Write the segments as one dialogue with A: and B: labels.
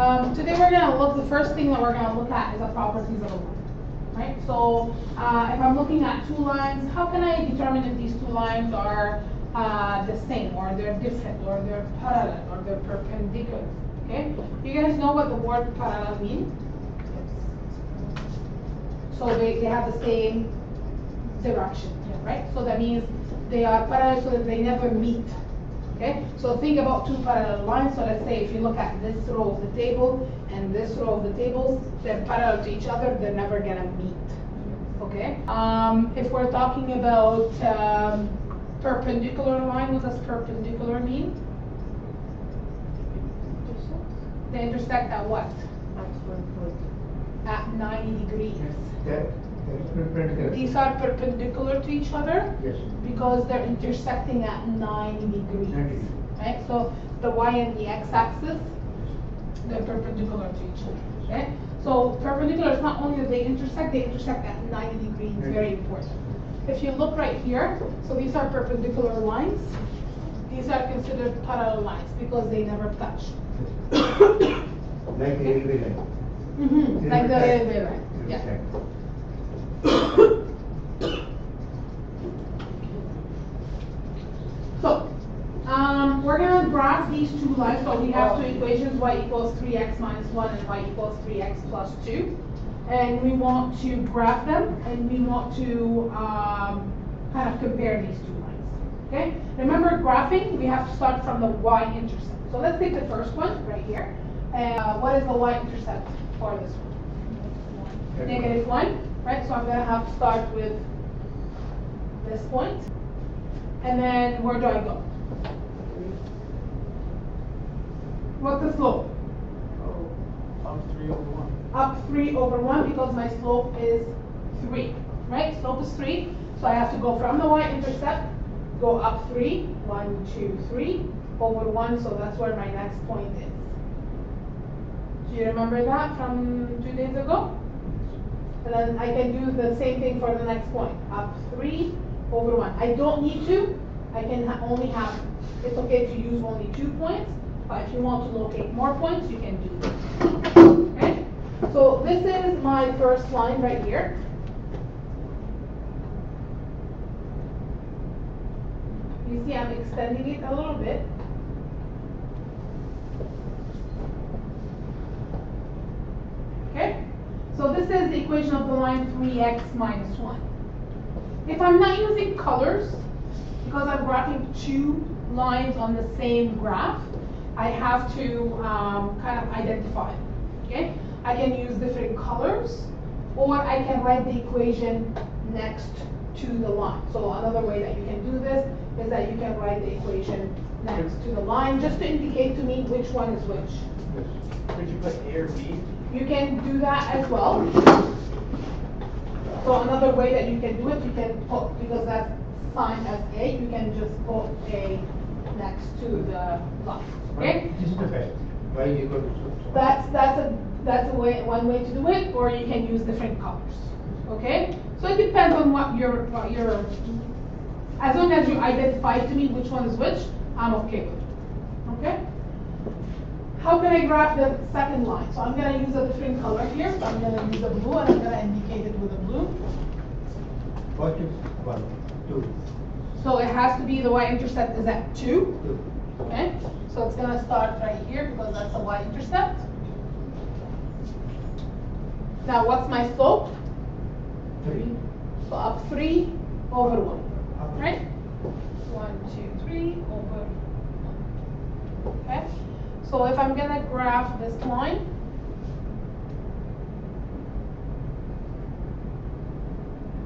A: Today we're going to look, the first thing that we're going to look at is the properties of a line, right? So if I'm looking at two lines, how can I determine if these two lines are the same, or they're different, or they're parallel, or they're perpendicular, okay? You guys know what the word parallel means? So they have the same direction, right? So that means they are parallel so that they never meet. Okay, so think about two parallel lines. So let's say if you look at this row of the table and this row of the tables, they're parallel to each other, they're never gonna meet. Okay, if we're talking about perpendicular line, what does perpendicular mean? They intersect at what? At 90 degrees. These are perpendicular to each other?
B: Yes.
A: Because they're intersecting at 90 degrees.
B: 90.
A: Right? So the y and the x-axis, they're perpendicular to each other. Okay? So perpendicular is not only that they intersect at 90 degrees. It's very important. If you look right here, so these are perpendicular lines. These are considered parallel lines because they never touch.
B: Like a railway line.
A: Mm-hmm. Like the railway line. Yeah. So, we're going to graph these two lines. So we have two equations, y equals 3x minus 1 and y equals 3x plus 2. And we want to graph them, and we want to kind of compare these two lines. Okay? Remember, graphing, we have to start from the y-intercept. So let's take the first one right here. What is the y-intercept for this one? -1, right? So I'm going to have to start with this point. And then where do I go? What's the slope?
C: Up 3 over 1.
A: Up 3 over 1 because my slope is 3, right? Slope is 3. So I have to go from the y-intercept, go up 3, 1, 2, 3, over 1. So that's where my next point is. Do you remember that from 2 days ago? And then I can do the same thing for the next point. Up 3 over 1. I don't need to. I can only have, it's okay to use only 2 points. But if you want to locate more points, you can do that. Okay? So this is my first line right here. You see I'm extending it a little bit. Okay? So this is the equation of the line 3x minus 1. If I'm not using colors, because I'm graphing two lines on the same graph, I have to kind of identify them. Okay? I can use different colors, or I can write the equation next to the line. So another way that you can do this is that you can write the equation next to the line, just to indicate to me which one is which.
C: Could you put A or B?
A: You can do that as well. So another way that you can do it, you can put, because that's signed as A, you can just put A next to the line. Okay?
B: This is the best. Y equal to so.
A: That's a way, one way to do it, or you can use different colors. Okay? So it depends on what your as long as you identify to me which one is which, I'm okay with it. Okay? How can I graph the second line? So I'm going to use a different color here. So I'm going to use a blue, and I'm going to indicate it with a blue.
B: First is 1, 2.
A: So it has to be the y-intercept is at 2.
B: 2.
A: Okay? So it's going to start right here because that's the y-intercept. Now what's my slope?
B: 3.
A: So up 3 over 1.
B: Up.
A: Right? 1, 2, 3 over 1. Okay? So if I'm going to graph this line,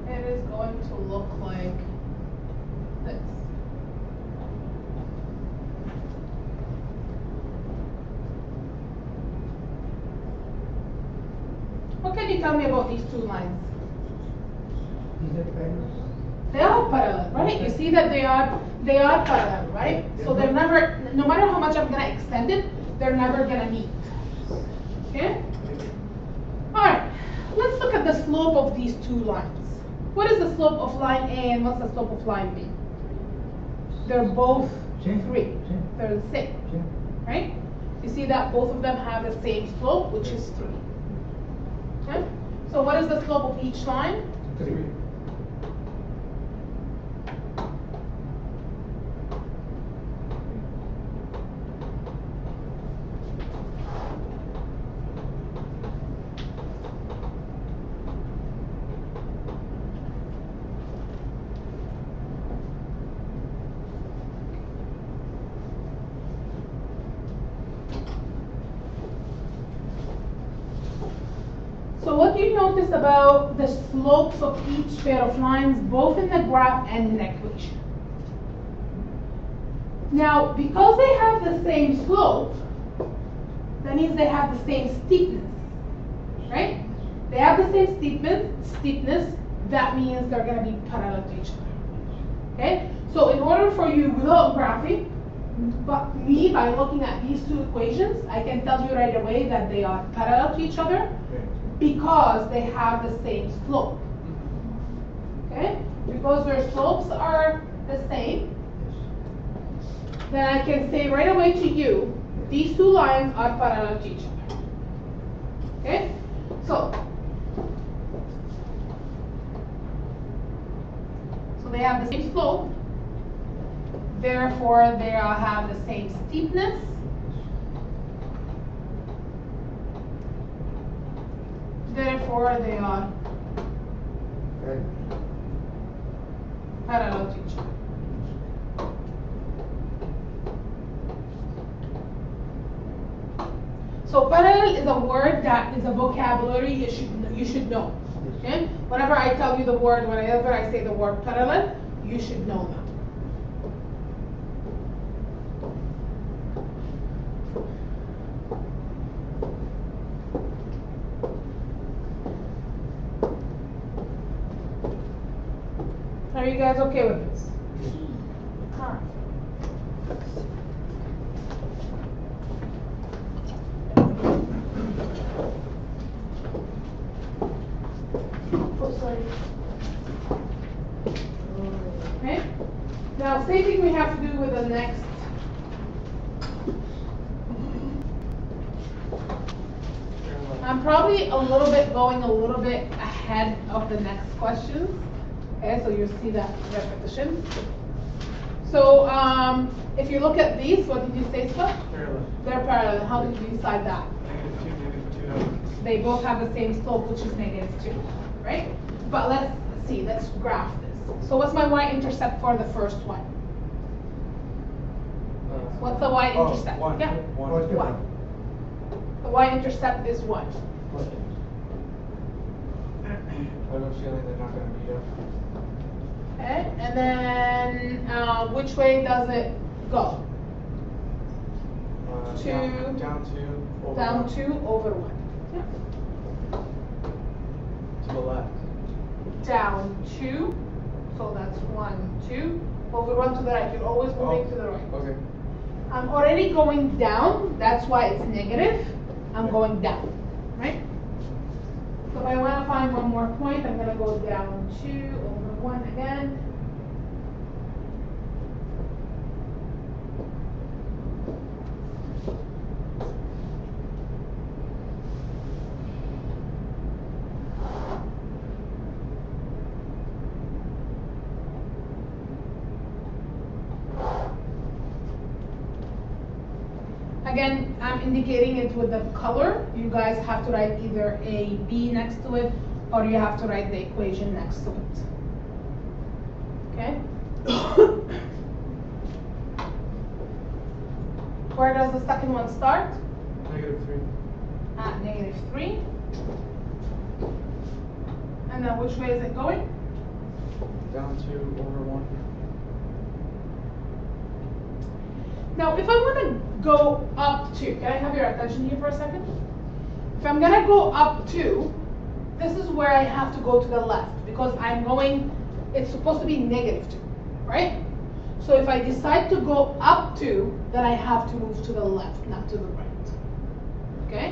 A: it is going to look like this. What can you tell me about these two lines?
B: Is that parallel?
A: They are parallel, right? You see that they are parallel, right? So they're never, no matter how much I'm gonna extend it, they're never gonna meet. Okay? Alright, let's look at the slope of these two lines. What is the slope of line A and what's the slope of line B? They're both
B: Same.
A: 3.
B: Same.
A: They're the same,
B: Same.
A: right? You see that both of them have the same slope, which is 3. Okay? So what is the slope of each line?
B: 3.
A: So what do you notice about the slopes of each pair of lines, both in the graph and in the equation? Now, because they have the same slope, that means they have the same steepness, right? They have the same steepness, that means they're going to be parallel to each other, okay? So in order for you, without graphing, but me, by looking at these two equations, I can tell you right away that they are parallel to each other, because they have the same slope. Okay? Because their slopes are the same, then I can say right away to you, these two lines are parallel to each other. Okay? So they have the same slope, therefore they all have the same steepness. Therefore, they are parallel to each other. So parallel is a word that is a vocabulary you should know. Okay? Whenever I tell you the word, whenever I say the word parallel, you should know that. Are you guys okay with this? Alright. Oh, sorry. Okay. Now, same thing we have to do with the next. I'm probably going a little bit ahead of the next questions. Okay, so you'll see that repetition. So if you look at these, what did you say, Scott?
C: Parallel.
A: They're parallel. How did you decide that?
C: -2, -2.
A: They both have the same slope, which is -2, right? But let's see, let's graph this. So what's my y-intercept for the first one? What's the y-intercept?
C: One.
A: Yeah,
B: Positive
A: 1. The y-intercept is 1.
C: I have a feeling they're not going to meet up.
A: Okay, and then which way does it go?
C: Down 2 over
A: Down
C: 1.
A: 2 over 1. Yeah.
C: To the left.
A: Down 2, so that's 1, 2, over 1 to the right. You're always moving to the right.
C: Okay.
A: I'm already going down, that's why it's negative. I'm going down, right? So if I want to find one more point, I'm going to go down 2 over 1 again. Again, I'm indicating it with the color. You guys have to write either a B next to it, or you have to write the equation next to it. Okay? Where does the second one start?
C: -3.
A: At -3. And then which way is it going?
C: Down 2 over 1.
A: Now, if I want to go up 2, can I have your attention here for a second? If I'm going to go up 2, this is where I have to go to the left, because it's supposed to be -2, right? So if I decide to go up 2, then I have to move to the left, not to the right. Okay?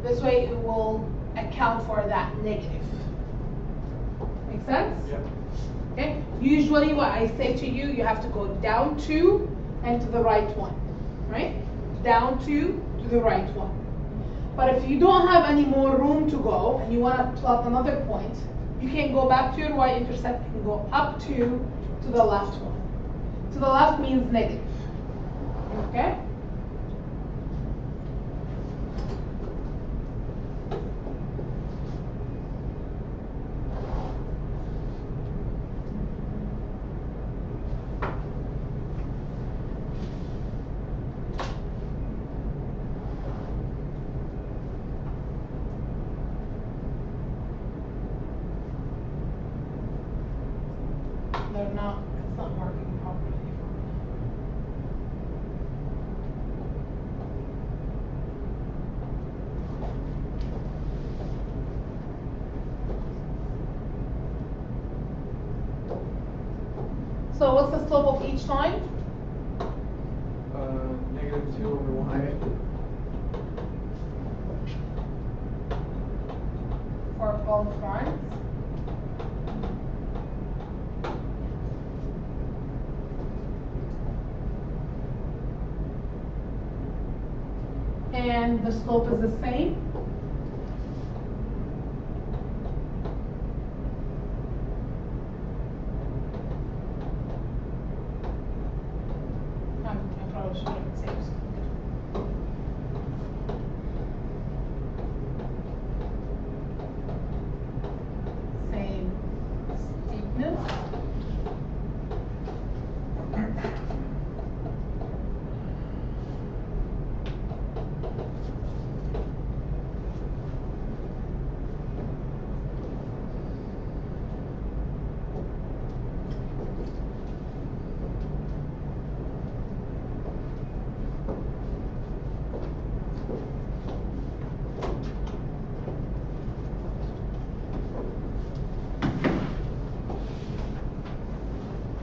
A: This way it will account for that negative. Make sense?
C: Yep.
A: Okay? Usually what I say to you, you have to go down 2 and to the right 1, right? Down 2 to the right one. But if you don't have any more room to go and you want to plot another point, you can go back to your y-intercept and go up to the left one. To the left means negative. Okay? They're not, it's not working properly for me. So what's the slope of each line?
C: -2 over 1.
A: For both lines? And the slope is the same? I probably should have saved something. Same steepness.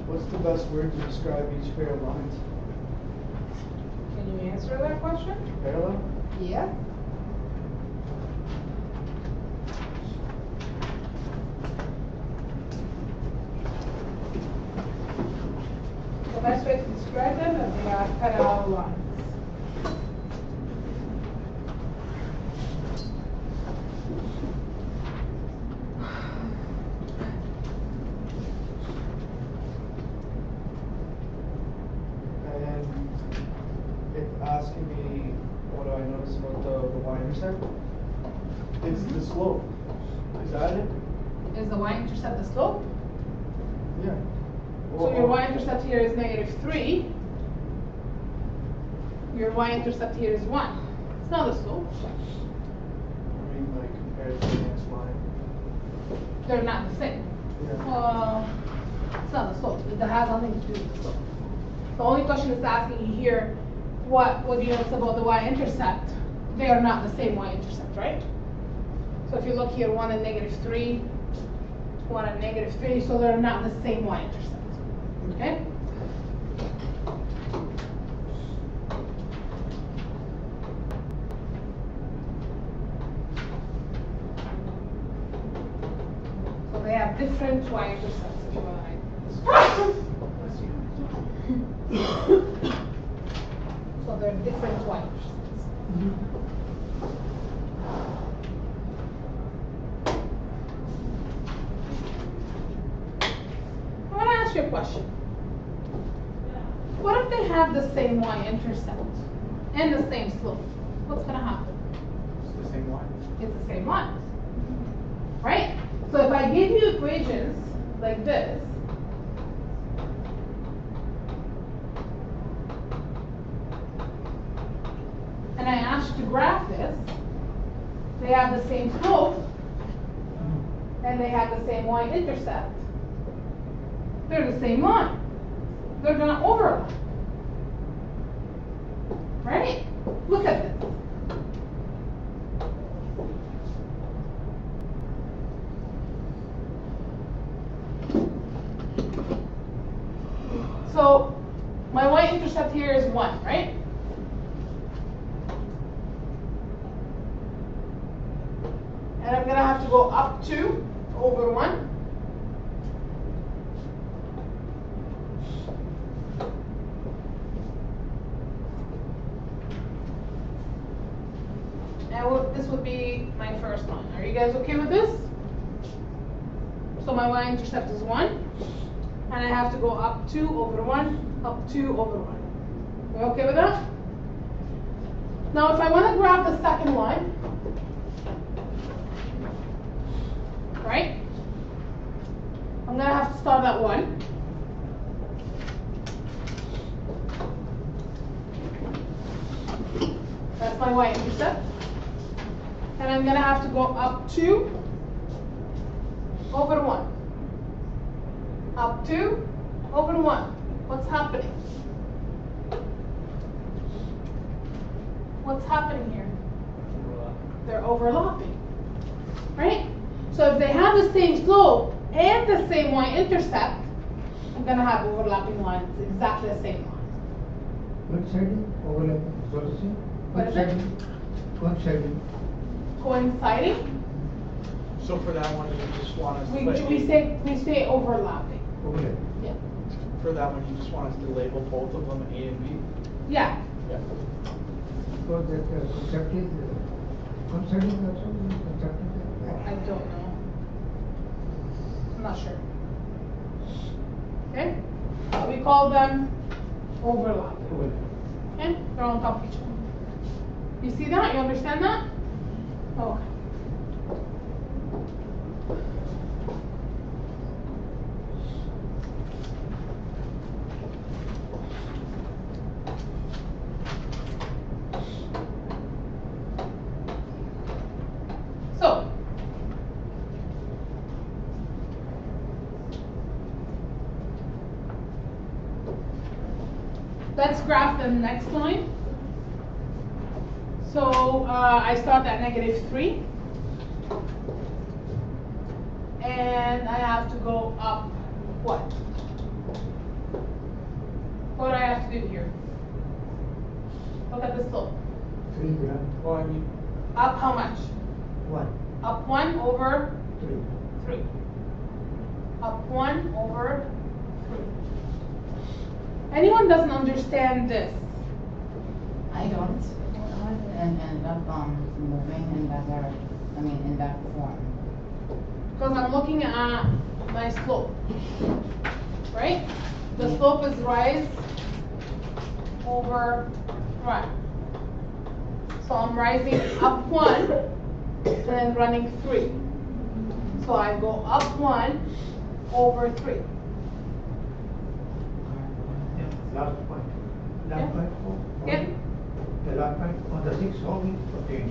C: What's the best word to describe each pair of lines?
A: Can you answer that question?
C: Parallel?
A: Yeah. The best way to describe them is they are parallel lines.
C: And it's asking me, what do I notice about the y-intercept? It's the slope. Is that it?
A: Is the y-intercept the slope?
C: Yeah.
A: So your y-intercept here is -3. Your y-intercept here is 1. It's not a slope.
C: I mean, like, compared to the next line.
A: They're not the same.
C: Yeah.
A: It's not a slope. It has nothing to do with the slope. The only question it's asking you here, what do you notice about the y-intercept? They are not the same y-intercept, right? So if you look here, 1 and -3, 1 and -3, so they're not the same y-intercept. Okay? So they have different y-intercepts, if you want to. So they're different y-intercepts. I want to ask you a question. What if they have the same y-intercept and the same slope? What's going to happen?
C: It's the same line.
A: It's the same line, right? So if I give you equations like this, and I ask you to graph this, they have the same slope, and they have the same y-intercept. They're the same line. They're gonna overlap. Right? Look at this. So my y-intercept here is 1, right? And I'm gonna have to go up 2 over 1. this would be my first line. Are you guys okay with this? So my y-intercept is 1, and I have to go up 2 over 1, up 2 over 1. We okay with that? Now if I want to grab the second line, right? I'm going to have to start at 1. That's my y-intercept. And I'm going to have to go up 2 over 1. Up 2 over 1. What's happening? What's happening here? They're overlapping. Right? So if they have the same slope and the same y-intercept, I'm going to have overlapping lines, exactly the same line.
B: One siding overlapping, solution.
A: What is it?
B: Coinciding.
A: Coinciding?
C: So for that one, you just want us to
A: We say overlapping.
B: Overlapping.
A: Yeah.
C: for that one, you just want us to label both of them A and B?
A: Yeah.
C: Yeah.
B: Because that concept is, coinciding also, concept is.
A: I don't know. I'm not sure. Okay? We call them overlapping.
B: Overlapping.
A: Okay? They're on top of each other. You see that? You understand that? Okay. So, let's graph the next line. So I start at -3, and I have to go up what? What do I have to do here? Look at the slope.
B: 3 gram,
C: Well, I mean,
A: Up how much?
B: 1,
A: Up 1 over
B: 3.
A: 3. Up 1 over 3. Anyone doesn't understand this?
D: I don't. How did it end up moving in that direction? I mean, in that form.
A: Because I'm looking at my slope, right? The slope is rise over run. So I'm rising up 1 and then running 3. So I go up 1 over 3.
B: Last point. Last
A: Yeah.
B: point.
A: Yeah.
B: The last point on the 6, how we obtain?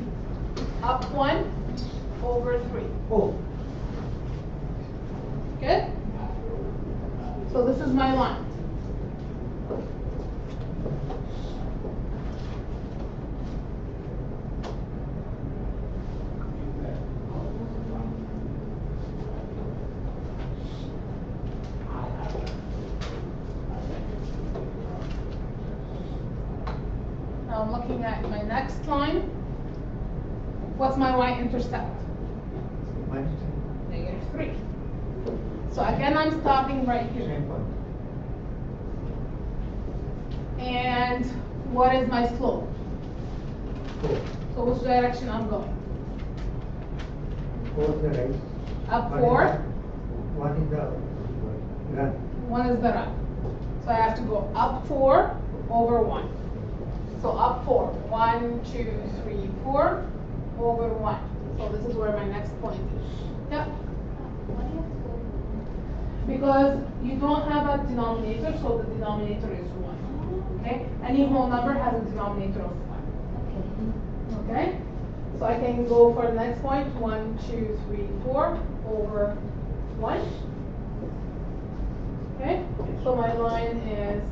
A: Up 1 over 3.
B: Oh,
A: Good? So this is my line. Now I'm looking at my next line. What's my y-intercept?
B: minus
A: -3. So again, I'm stopping right
B: 10.
A: here.
B: Same point.
A: And what is my slope?
B: 4.
A: So which direction I'm going?
B: 4 the right.
A: Up
B: One
A: 4,
B: is the- One is the run.
A: 1 is the run. So I have to go up 4 over 1. So up 4, 1, 2, 3, 4 over 1. So this is where my next point is. Yep. Because you don't have a denominator, so the denominator is 1. Okay? Any whole number has a denominator of 1. Okay? So I can go for the next point, 1, 2, 3, 4 over 1. Okay? So my line is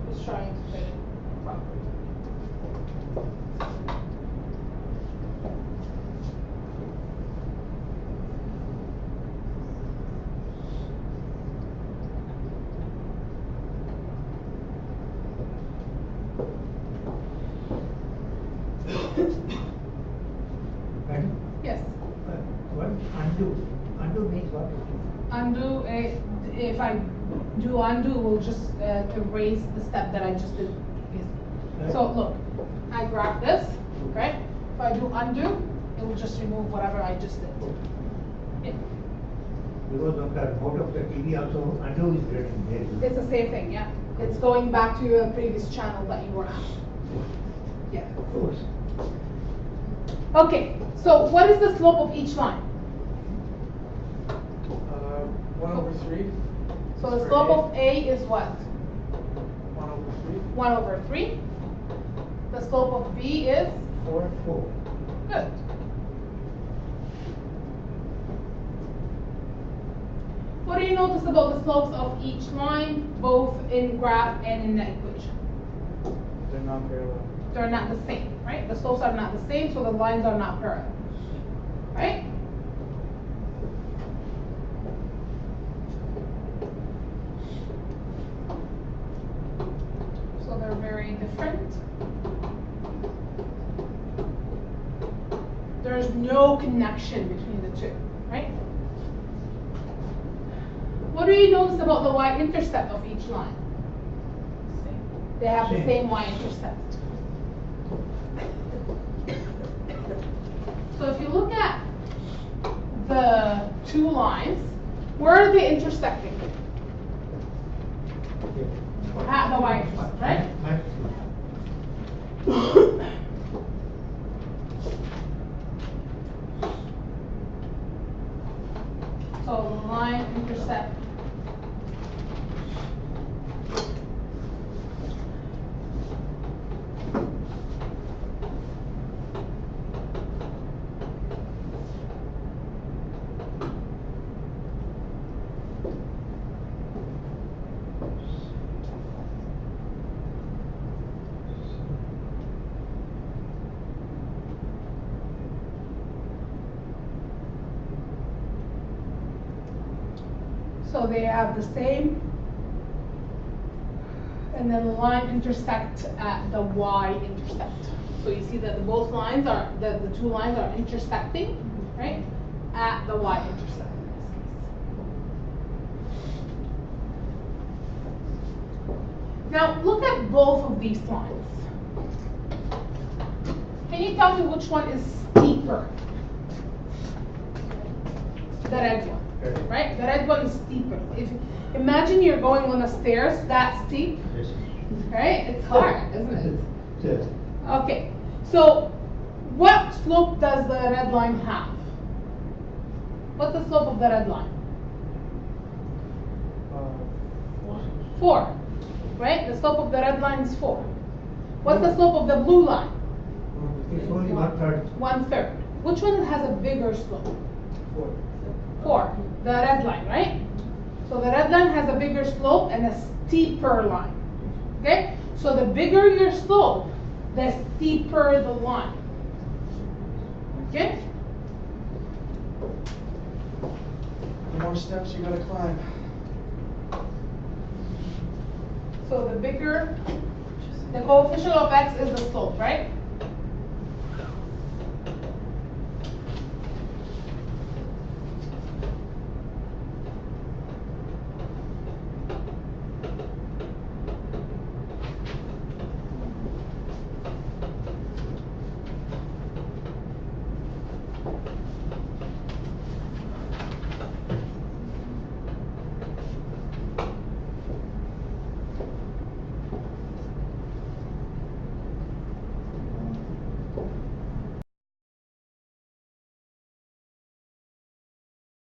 A: just trying to fit it properly.
B: Madam,
A: Yes.
B: what undo? Undo means what?
A: undo, if I do undo, we'll just erase the step that I just did. So look, I grab this, right? If I do undo, it will just remove whatever I just did. Yeah.
B: Because on the remote of the TV also, undo is written there.
A: It's the same thing, yeah. It's going back to your previous channel that you were on. Yeah.
B: Of course.
A: Okay, so what is the slope of each line?
C: 1/3.
A: So the
C: For
A: slope
C: A.
A: of A is what?
C: 1/3.
A: 1/3. The slope of B is?
C: 4.
B: 4.
A: Good. What do you notice about the slopes of each line, both in graph and in the equation?
C: They're not parallel.
A: They're not the same, right? The slopes are not the same, so the lines are not parallel, right? So they're very different. There's no connection between the two, right? What do you notice about the y-intercept of each line? They have the
B: Same.
A: same y-intercept. So if you look at the two lines, where are they intersecting? At the y-intercept, right? So the line intercept. So they have the same, and then the line intersect at the y-intercept. So you see that both lines are, the two lines are intersecting, right, at the y-intercept. Now look at both of these lines. Can you tell me which one is steeper? The red one. Right? The red one is steeper. If imagine you're going on the stairs that steep,
B: Yes.
A: right? It's hard, isn't it?
B: Yes.
A: Okay. So what slope does the red line have? What's the slope of the red line? 4. Right? The slope of the red line is 4. What's the slope of the blue line?
B: It's only 1/3.
A: 1/3. Which one has a bigger slope?
C: 4.
A: 4. The red line, right? So the red line has a bigger slope and a steeper line. Okay? So the bigger your slope, the steeper the line. Okay?
C: The more steps you gotta climb.
A: So the bigger, the coefficient of x is the slope, right?